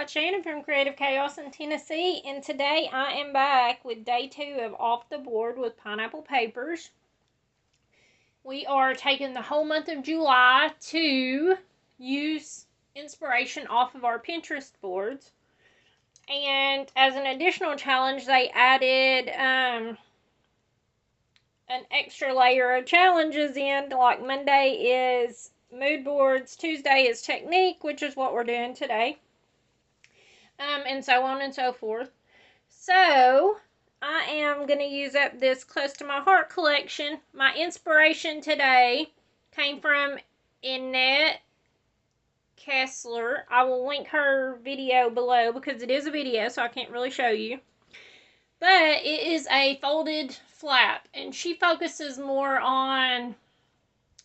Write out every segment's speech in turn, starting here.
Shannon from Creative Chaos in Tennessee, and today I am back with day 2 of Off the Board with Pineapple Papers. We are taking the whole month of July to use inspiration off of our Pinterest boards. And as an additional challenge, they added an extra layer of challenges in. Like Monday is mood boards, Tuesday is technique, which is what we're doing today. And so on and so forth. So, I am going to use up this Close to My Heart collection. My inspiration today came from Annette Kessler. I will link her video below because it is a video, so I can't really show you. But it is a folded flap, and she focuses more on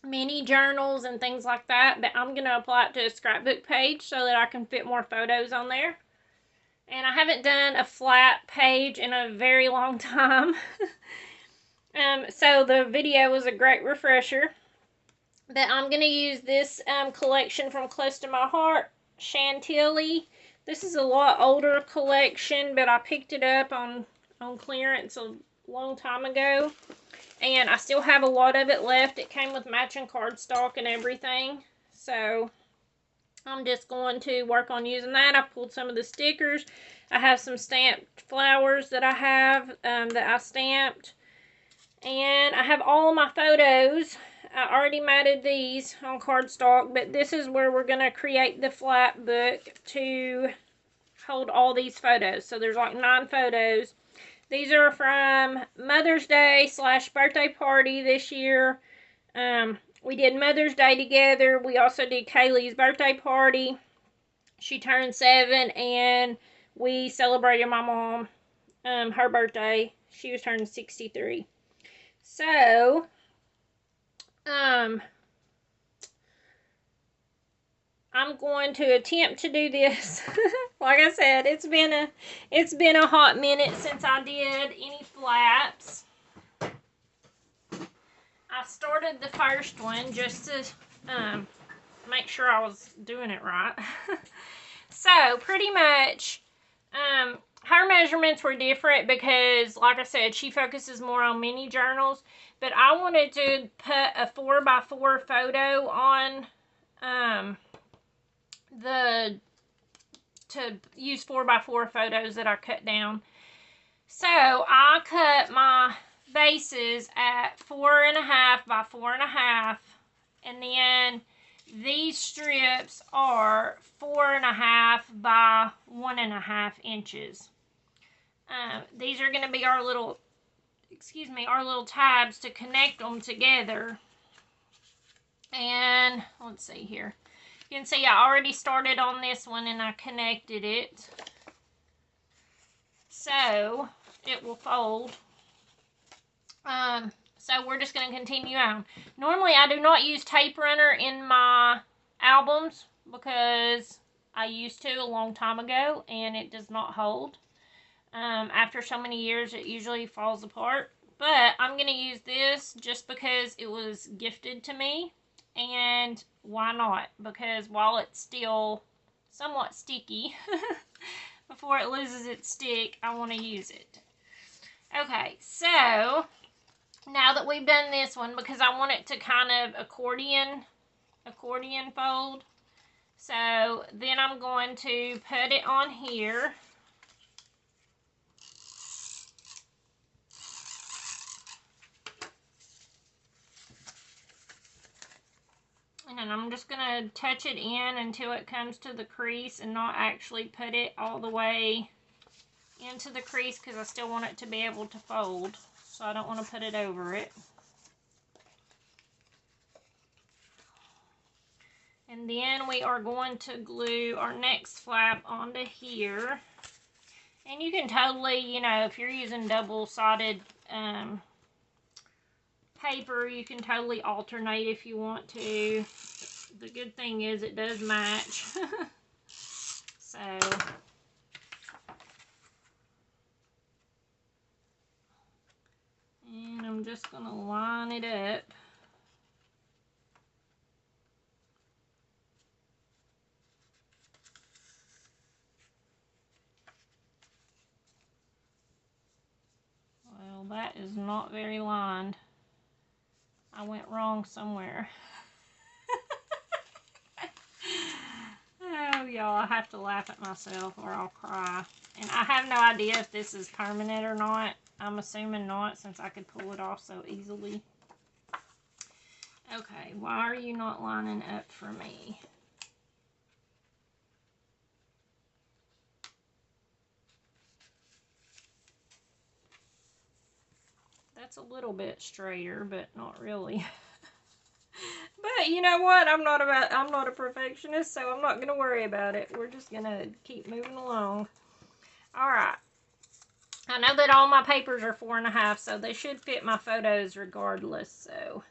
mini journals and things like that, but I'm going to apply it to a scrapbook page so that I can fit more photos on there. And I haven't done a flat page in a very long time. So the video was a great refresher. But I'm going to use this collection from Close to My Heart, Chantilly. This is a lot older collection, but I picked it up on clearance a long time ago. And I still have a lot of it left. It came with matching cardstock and everything. So I'm just going to work on using that. I pulled some of the stickers. I have some stamped flowers that I have that I stamped. And I have all my photos. I already matted these on cardstock, but this is where we're going to create the flap book to hold all these photos. So there's like 9 photos. These are from Mother's Day / birthday party this year. We did Mother's Day together. We also did Kaylee's birthday party. She turned 7, and we celebrated my mom, her birthday. She was turning 63. So, I'm going to attempt to do this. Like I said, it's been a hot minute since I did any flaps. I started the first one just to make sure I was doing it right. So, pretty much, her measurements were different because, like I said, she focuses more on mini journals. But I wanted to put a 4x4 photo on to use 4x4 photos that I cut down. So, I cut my bases at 4.5 by 4.5, and then these strips are 4.5 by 1.5 inches. These are going to be our little tabs to connect them together. And let's see here. You can see I already started on this one and I connected it. So it will fold. So we're just going to continue on. Normally I do not use tape runner in my albums because I used to a long time ago and it does not hold. After so many years it usually falls apart. But I'm going to use this just because it was gifted to me. And why not? Because while it's still somewhat sticky, before it loses its stick, I want to use it. Okay, so now that we've done this one, because I want it to kind of accordion fold, so then I'm going to put it on here. And I'm just going to touch it in until it comes to the crease and not actually put it all the way into the crease because I still want it to be able to fold. So I don't want to put it over it. And then we are going to glue our next flap onto here. And you can totally, you know, if you're using double-sided paper, you can totally alternate if you want to. The good thing is it does match. So, and I'm just going to line it up. That is not very lined. I went wrong somewhere. Oh, y'all, I have to laugh at myself or I'll cry. And I have no idea if this is permanent or not. I'm assuming not, since I could pull it off so easily. Okay, why are you not lining up for me? That's a little bit straighter, but not really. But you know what? I'm not a perfectionist, so I'm not going to worry about it. We're just going to keep moving along. All right. I know that all my papers are 4.5, so they should fit my photos regardless, so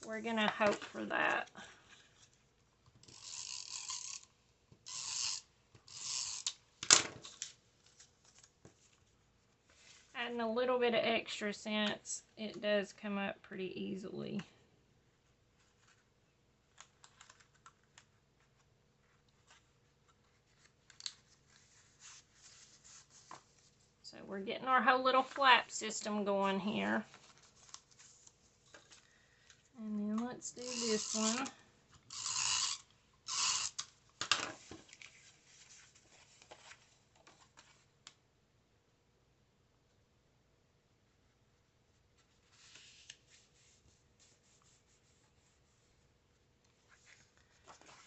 we're going to hope for that. Adding a little bit of extra since it does come up pretty easily. So we're getting our whole little flap system going here. And then let's do this one.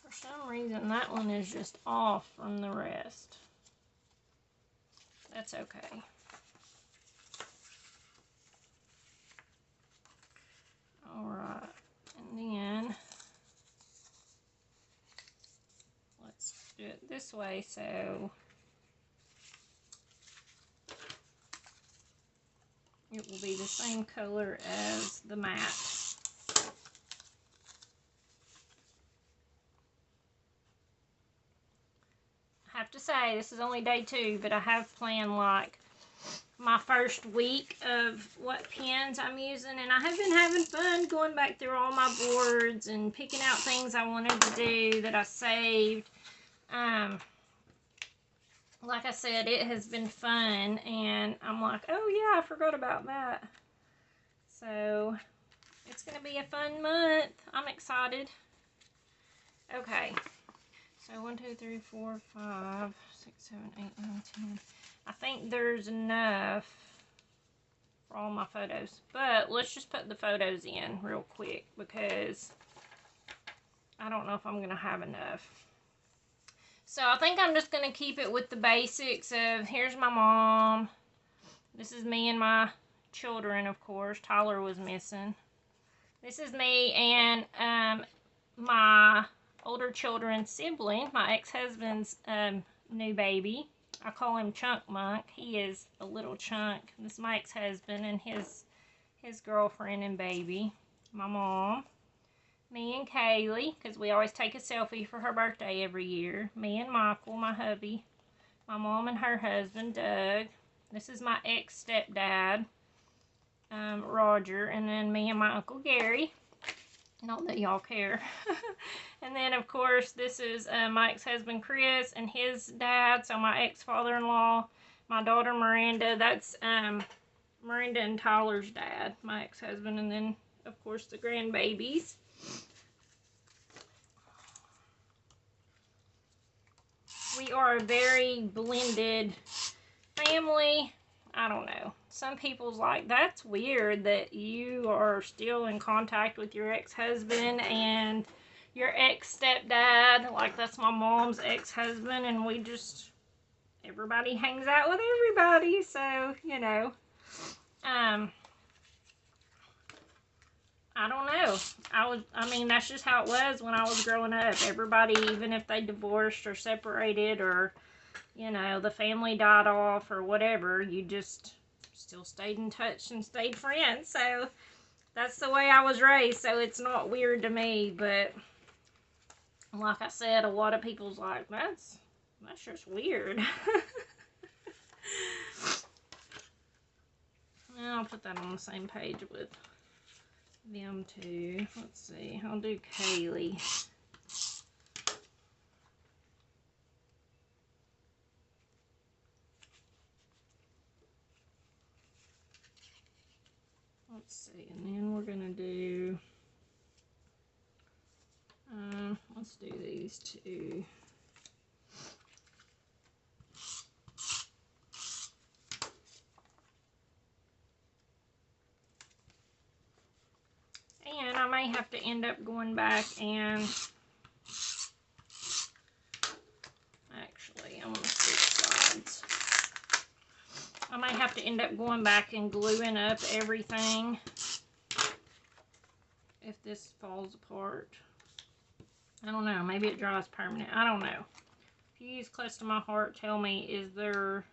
For some reason, that one is just off from the rest. That's okay. Alright, and then let's do it this way so it will be the same color as the mat. I have to say, this is only day 2, but I have planned like my first week of what pens I'm using, and I have been having fun going back through all my boards and picking out things I wanted to do that I saved. Like I said, it has been fun, and I'm like, oh yeah, I forgot about that. So it's gonna be a fun month. I'm excited. Okay, so 1, 2, 3, 4, 5, 6, 7, 8, 9, 10. I think there's enough for all my photos, but let's just put the photos in real quick because I don't know if I'm gonna have enough. So I think I'm just gonna keep it with the basics of, here's my mom, this is me and my children, of course. Tyler was missing. This is me and my older children's sibling, my ex-husband's new baby. I call him Chunk Monk. He is a little chunk. This is my ex-husband and his girlfriend and baby. My mom. Me and Kaylee, because we always take a selfie for her birthday every year. Me and Michael, my hubby. My mom and her husband, Doug. This is my ex-stepdad, Roger. And then me and my Uncle Gary. Not that y'all care. And then, of course, this is my ex-husband, Chris, and his dad. So my ex-father-in-law, my daughter, Miranda. That's Miranda and Tyler's dad, my ex-husband. And then, of course, the grandbabies. We are a very blended family. I don't know. Some people's like, that's weird that you are still in contact with your ex-husband and your ex-stepdad. Like, that's my mom's ex-husband, and we just, everybody hangs out with everybody. So, you know, I don't know. I mean, that's just how it was when I was growing up. Everybody, even if they divorced or separated or, you know, the family died off or whatever, you just still stayed in touch and stayed friends. So that's the way I was raised. So it's not weird to me. But like I said, a lot of people's like, that's just weird. I'll put that on the same page with them too. Let's see. I'll do Kaylee. let's see, and then we're gonna do, let's do these two. And I may have to end up going back and, actually, I'm gonna switch sides. I might have to end up going back and gluing up everything if this falls apart. I don't know. Maybe it dries permanent. I don't know. If you use Close to My Heart, tell me, is their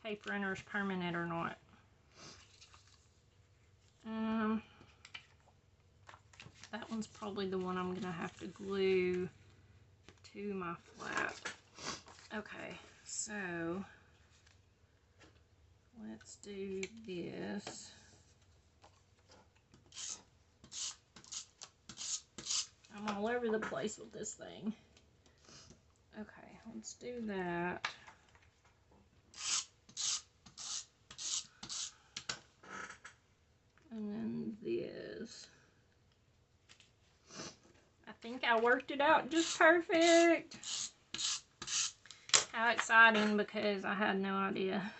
tape runners permanent or not? That one's probably the one I'm going to have to glue to my flap. Okay, so let's do this. I'm all over the place with this thing. Okay, let's do that. And then this. I think I worked it out just perfect. How exciting, because I had no idea.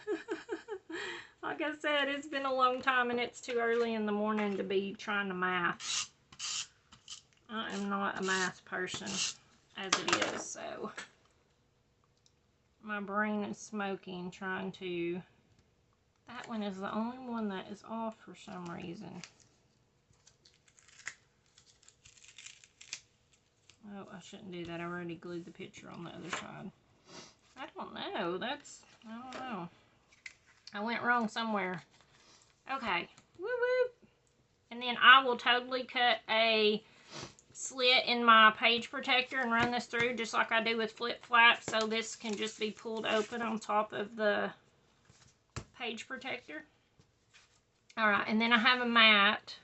Like I said, it's been a long time and it's too early in the morning to be trying to math. I am not a math person as it is, so my brain is smoking trying to. That one is the only one that is off for some reason. Oh, I shouldn't do that. I already glued the picture on the other side. I don't know. I don't know. I went wrong somewhere. Okay. Woo woo. And then I will totally cut a slit in my page protector and run this through just like I do with flip flap, so this can just be pulled open on top of the page protector. Alright, and then I have a mat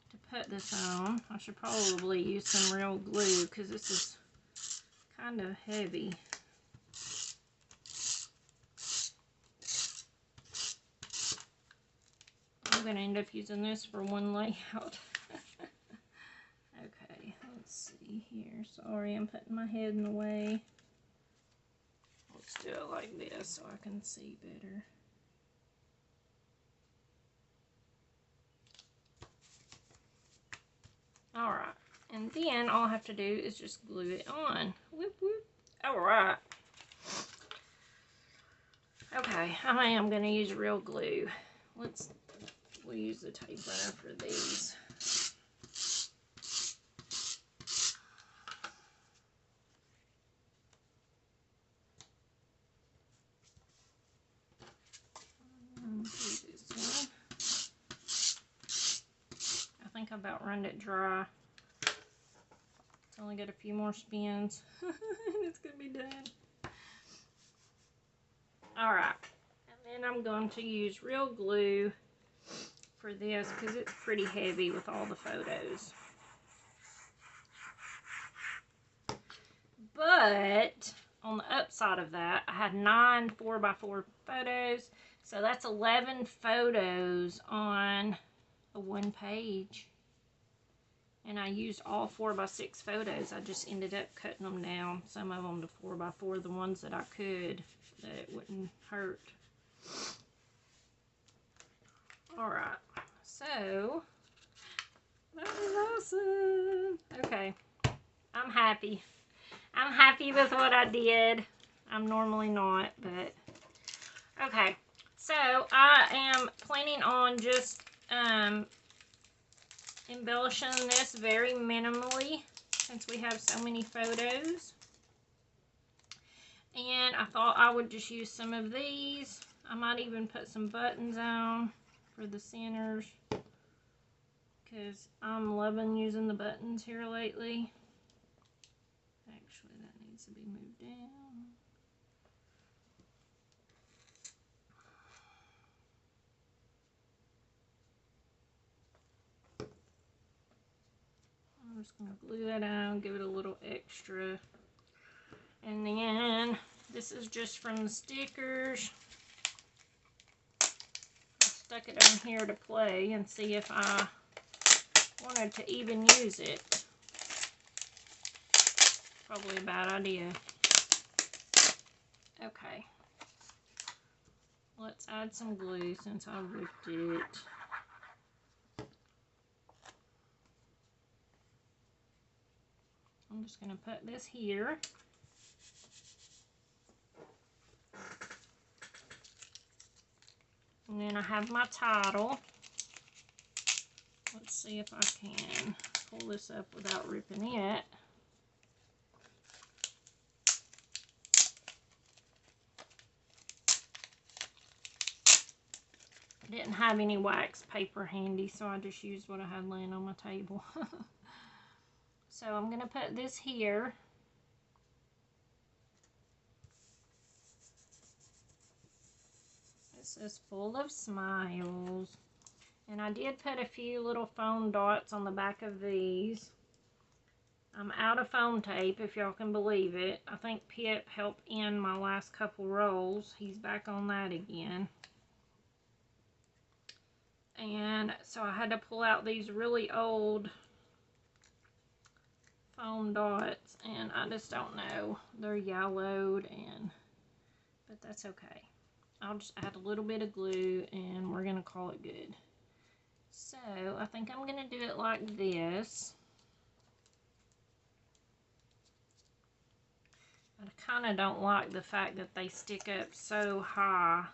to put this on. I should probably use some real glue because this is kind of heavy. I'm going to end up using this for one layout. Okay, let's see here. Sorry, I'm putting my head in the way. Let's do it like this so I can see better. Alright, and then all I have to do is just glue it on. Whoop, whoop. Alright. Okay, I am going to use real glue. We'll use the tape runner for these. This one. I think I about run it dry. It's only got a few more spins and it's going to be done. Alright, and then I'm going to use real glue for this because it's pretty heavy with all the photos. But on the upside of that, I had 9 4x4 photos, so that's 11 photos on a one page. And I used all 4x6 photos. I just ended up cutting them down, some of them to 4x4, the ones that I could, that it wouldn't hurt. Alright, so that was awesome. Okay, I'm happy. I'm happy with what I did. I'm normally not, but okay. So I am planning on just embellishing this very minimally since we have so many photos. And I thought I would just use some of these. I might even put some buttons on for the centers because I'm loving using the buttons here lately. Actually, that needs to be moved down. I'm just going to glue that down, give it a little extra. And then this is just from the stickers. stuck it on here to play and see if I wanted to even use it. Probably a bad idea. Okay. Let's add some glue since I ripped it. I'm just going to put this here. And then I have my title. Let's see if I can pull this up without ripping it. I didn't have any wax paper handy, so I just used what I had laying on my table. So I'm going to put this here. This is full of smiles. And I did put a few little foam dots on the back of these. I'm out of foam tape, if y'all can believe it. I think Pip helped end my last couple rolls. He's back on that again. And so I had to pull out these really old foam dots, and I just don't know. They're yellowed, but that's okay. I'll just add a little bit of glue, and we're going to call it good. So I think I'm going to do it like this. I kind of don't like the fact that they stick up so high.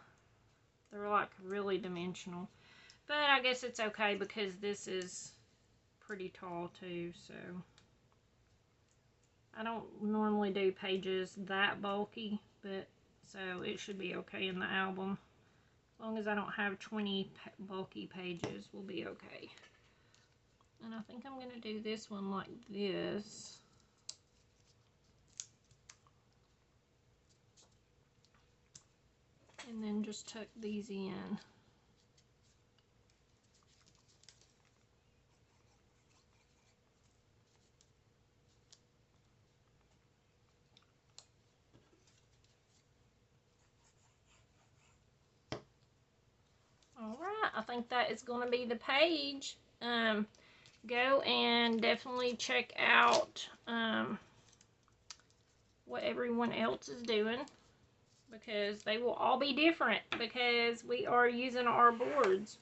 They're like really dimensional. But I guess it's okay because this is pretty tall too, so. I don't normally do pages that bulky, but so it should be okay in the album. As long as I don't have 20 bulky pages, we'll be okay. And I think I'm going to do this one like this. And then just tuck these in. Alright, I think that is going to be the page. Go and definitely check out what everyone else is doing, because they will all be different because we are using our boards.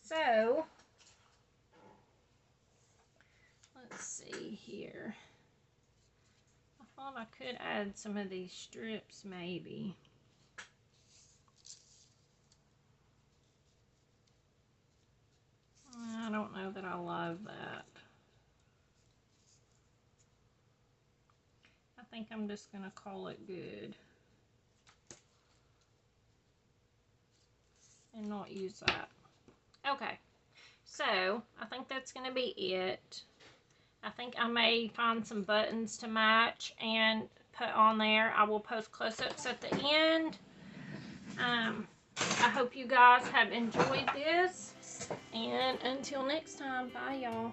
So, let's see here. I thought I could add some of these strips maybe. I don't know that I love that. I think I'm just going to call it good and not use that. Okay, so I think that's going to be it. I think I may find some buttons to match and put on there. I will post close-ups at the end. I hope you guys have enjoyed this. And until next time, bye y'all.